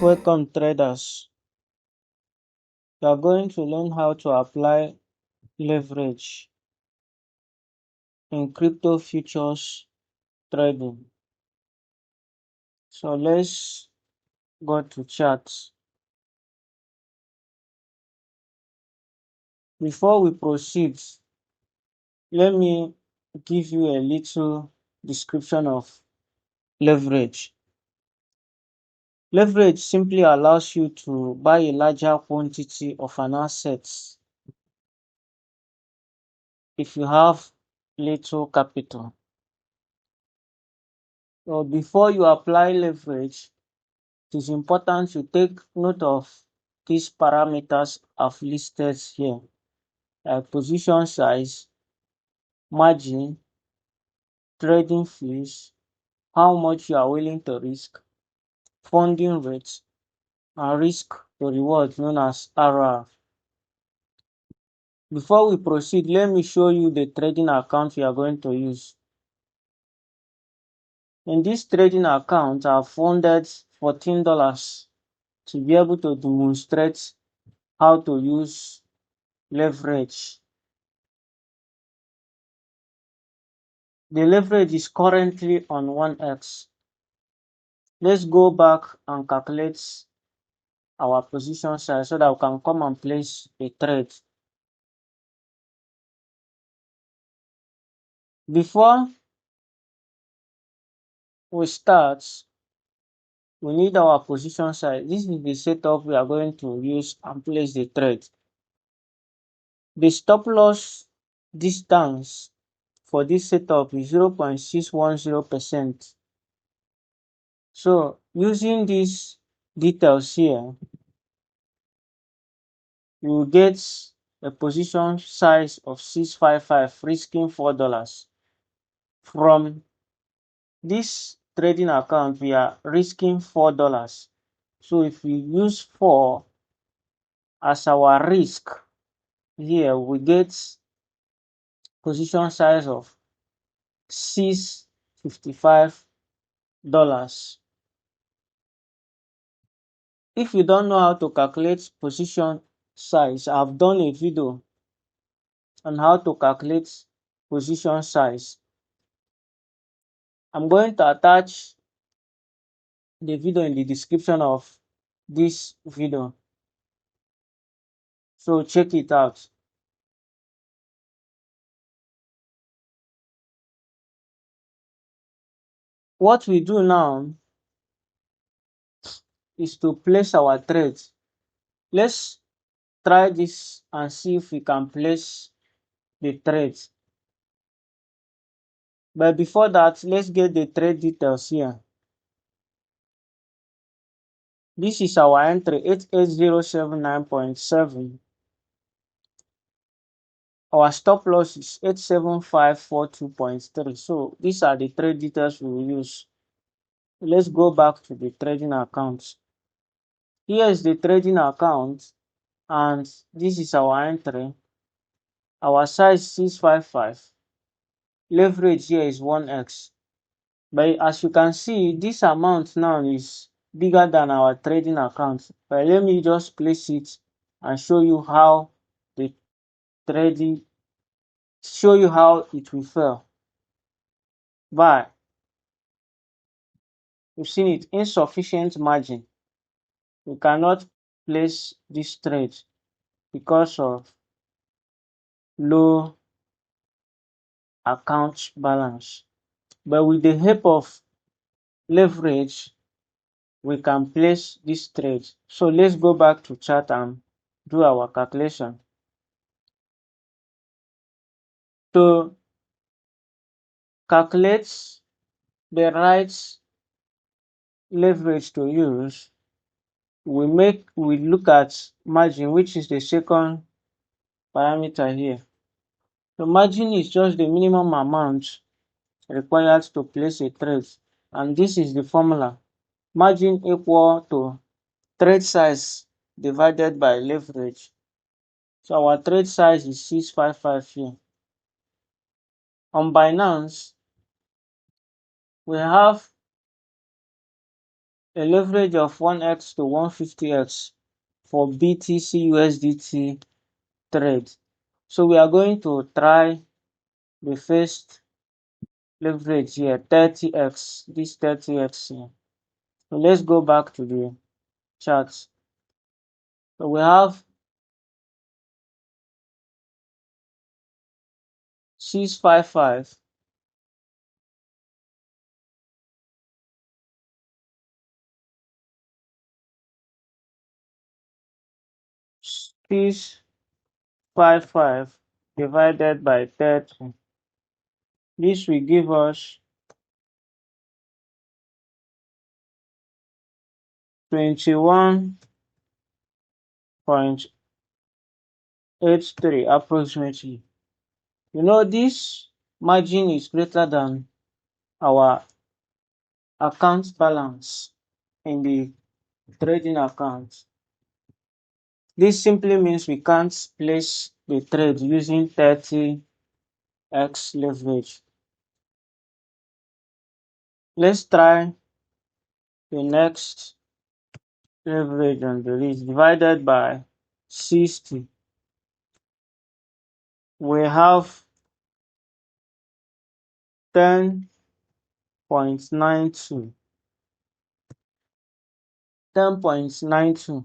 Welcome traders. You are going to learn how to apply leverage in crypto futures trading. So let's go to charts. Before we proceed, let me give you a little description of leverage. Leverage simply allows you to buy a larger quantity of an asset if you have little capital. So before you apply leverage, it is important to take note of these parameters I've listed here, like position size, margin, trading fees, how much you are willing to risk, funding rates, and risk to reward known as RR. Before we proceed, let me show you the trading account we are going to use. In this trading account, I've funded $14 to be able to demonstrate how to use leverage. The leverage is currently on 1x. Let's go back and calculate our position size so that we can come and place a trade. Before we start, we need our position size. This is the setup we are going to use and place the trade. The stop loss distance for this setup is 0.610%. So using these details here, you will get a position size of 655, risking $4. From this trading account, we are risking $4. So if we use 4 as our risk here, we get position size of $655. If you don't know how to calculate position size, I've done a video on how to calculate position size. I'm going to attach the video in the description of this video. So check it out. What we do now is to place our trades. Let's try this and see if we can place the trades. But before that, let's get the trade details here. This is our entry 88079.7. Our stop loss is 87542.3. So these are the trade details we will use. Let's go back to the trading account. Here is the trading account, and this is our entry. Our size 655. Leverage here is 1x. But as you can see, this amount now is bigger than our trading account. But let me just place it and show you how the trading, show you how it will fail. But you've seen it, insufficient margin. We cannot place this trade because of low account balance. But with the help of leverage, we can place this trade. So let's go back to chart and do our calculation. To calculate the right leverage to use, we look at margin, which is the second parameter here. The margin is just the minimum amount required to place a trade, and this is the formula. Margin equal to trade size divided by leverage. So our trade size is 655 here. On Binance, we have a leverage of 1x to 150x for BTC USDT trade. So we are going to try the first leverage here, 30x, this 30x here. So let's go back to the charts. So we have 655, 655 divided by 30. This will give us 21.83 approximately. You know, this margin is greater than our account balance in the trading account. This simply means we can't place the trade using 30x leverage. Let's try the next leverage on the list divided by 60. We have 10.92. 10.92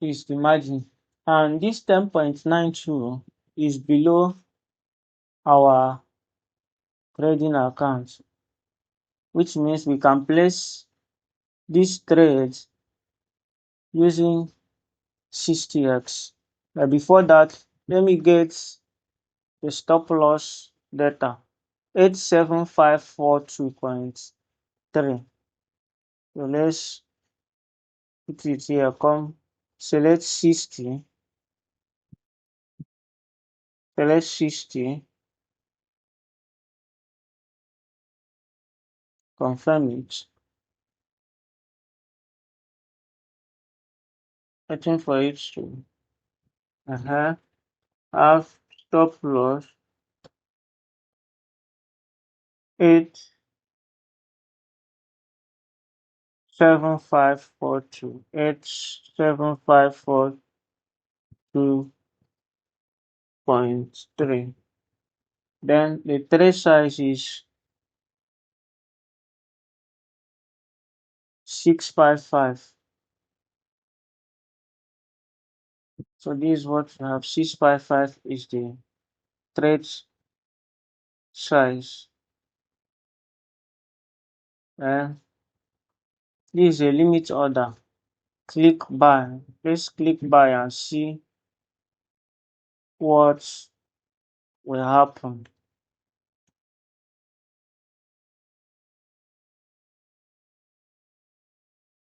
is the margin, and this 10.92 is below our trading account, which means we can place this trade using 60x. But before that, let me get the stop loss data, 87542.3. So let's put it here. Come select 60, select 60, confirm it. Waiting for it to have stop loss 87542, 87542.3. Then the trade size is 655. So this is what we have. 655 is the trade size. And this is a limit order. Click buy. Let's click buy and see what will happen.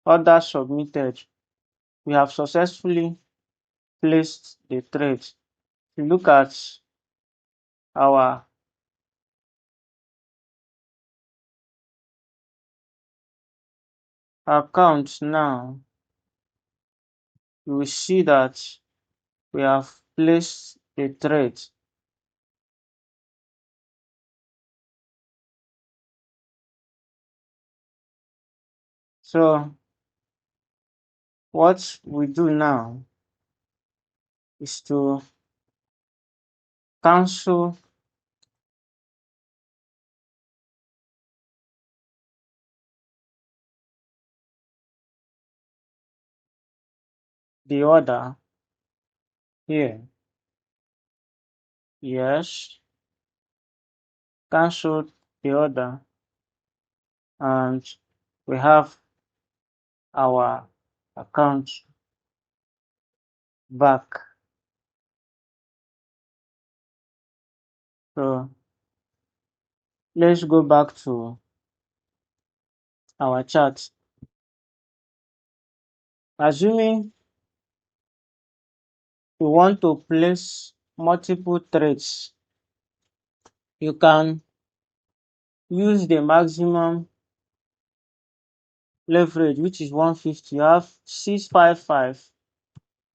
Order submitted. We have successfully placed the trade. If you look at our account now, you will see that we have placed a trade. So what we do now is to cancel the order here. Yes, cancel the order, and we have our account back. So let's go back to our chart. Assuming you want to place multiple trades, you can use the maximum leverage, which is 150. You have 655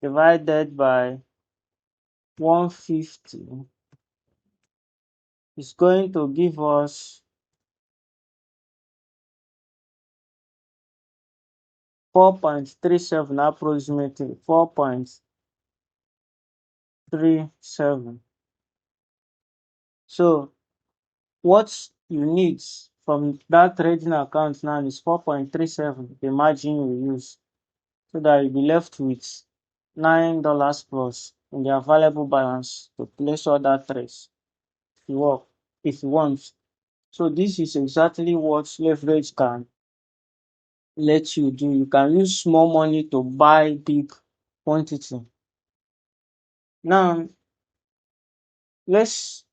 divided by 150 is going to give us 4.37, approximately 4.37. So what you need from that trading account now is 4.37, the margin you use, so that you'll be left with $9 plus in the available balance to place other trades if you work, if you want. So this is exactly what leverage can let you do. You can use small money to buy big quantity. Now let's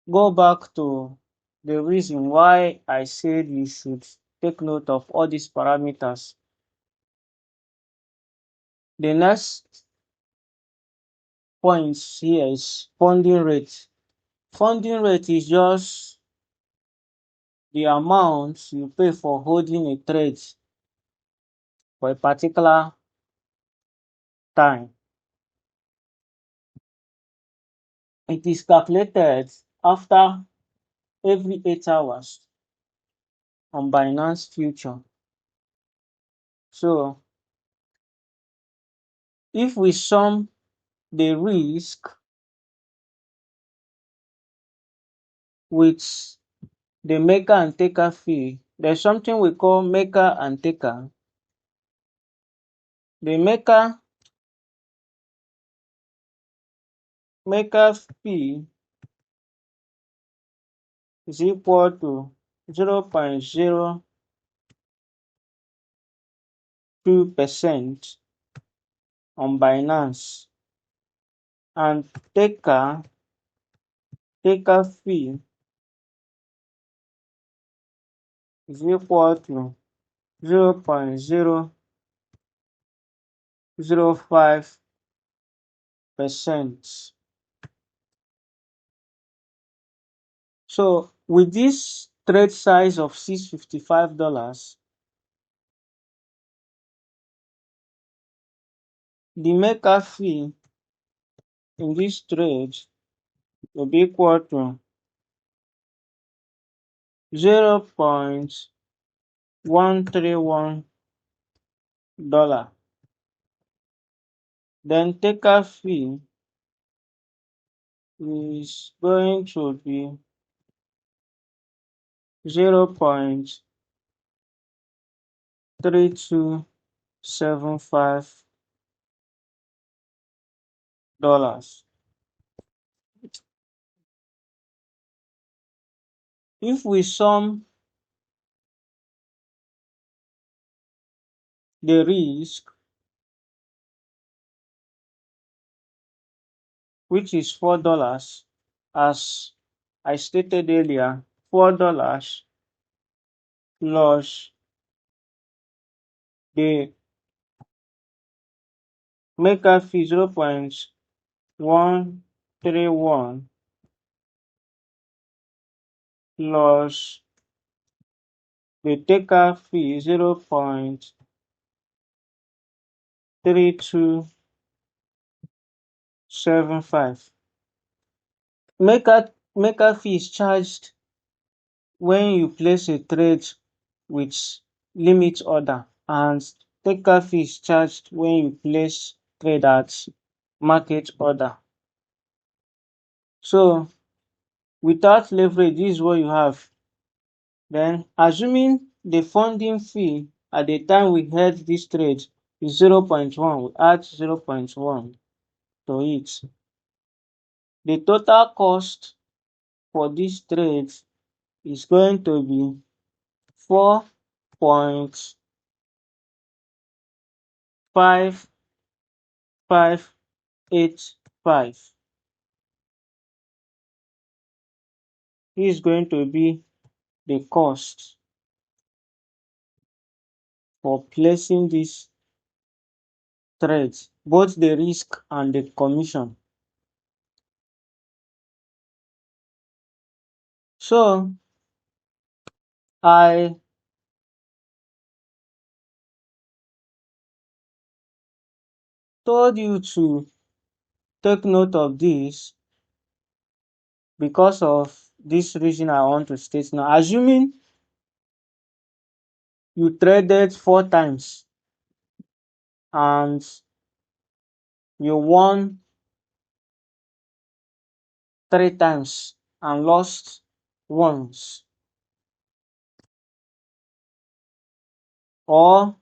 go back to the reason why I said you should take note of all these parameters. The next point here is funding rate. Funding rate is just the amount you pay for holding a trade for a particular time. It is calculated after every 8 hours on Binance Future. So if we sum the risk with the maker and taker fee, there's something we call maker and taker. The maker fee is equal to 0.02% on Binance, and taker fee is equal to 0.005%. So with this trade size of $655, the maker fee in this trade will be equal to $0.131. Then taker fee is going to be 0.3275. If we sum the risk, which is $4, as I stated earlier, $4 plus the maker fee 0.131 plus the taker fee 0.3275. Maker fee is charged when you place a trade with limit order, and taker fee is charged when you place trade at market order. So without leverage, this is what you have. Then assuming the funding fee at the time we held this trade is 0.1, we add 0.1 to it. The total cost for this trade is going to be 4.5585. This is going to be the cost for placing this trade, both the risk and the commission. So I told you to take note of this because of this reason I want to state now. Assuming you traded 4 times and you won 3 times and lost once. Or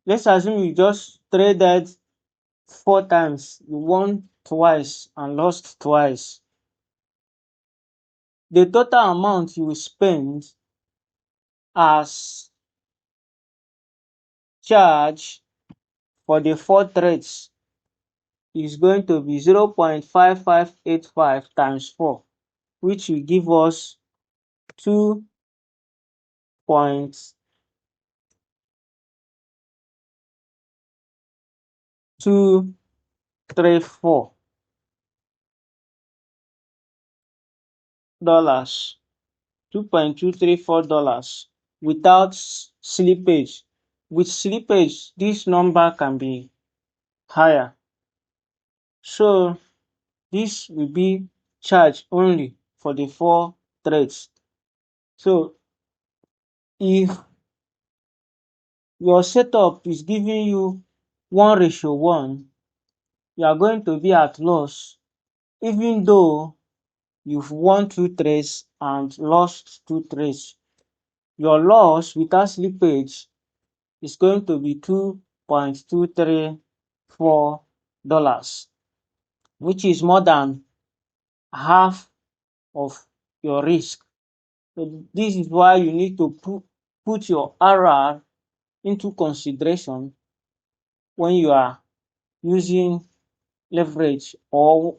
let's assume you just traded 4 times, you won twice and lost twice. The total amount you will spend as charge for the 4 trades is going to be 0.5585 times 4, which will give us 2.234 dollars. $2.234 without slippage. With slippage, this number can be higher. So this will be charged only for the 4 trades. So if your setup is giving you 1:1, you are going to be at loss, even though you've won 2 trades and lost 2 trades. Your loss without slippage is going to be $2.234, which is more than half of your risk. So this is why you need to put your RR into consideration when you are using leverage or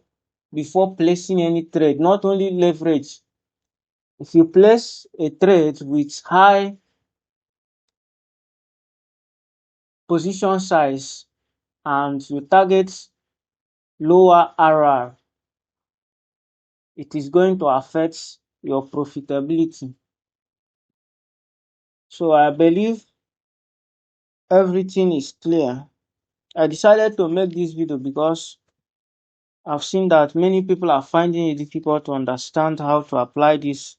before placing any trade. Not only leverage, if you place a trade with high position size and you target lower RR, it is going to affect your profitability. So I believe everything is clear. I decided to make this video because I've seen that many people are finding it difficult to understand how to apply this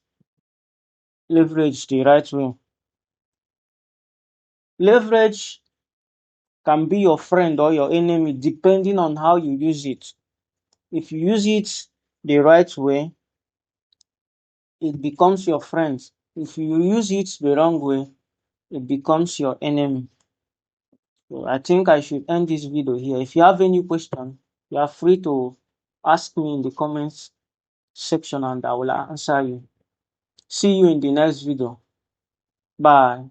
leverage the right way. Leverage can be your friend or your enemy depending on how you use it. If you use it the right way, it becomes your friend. If you use it the wrong way, it becomes your enemy. So I think I should end this video here. If you have any question, you are free to ask me in the comments section and I will answer you. See you in the next video. Bye.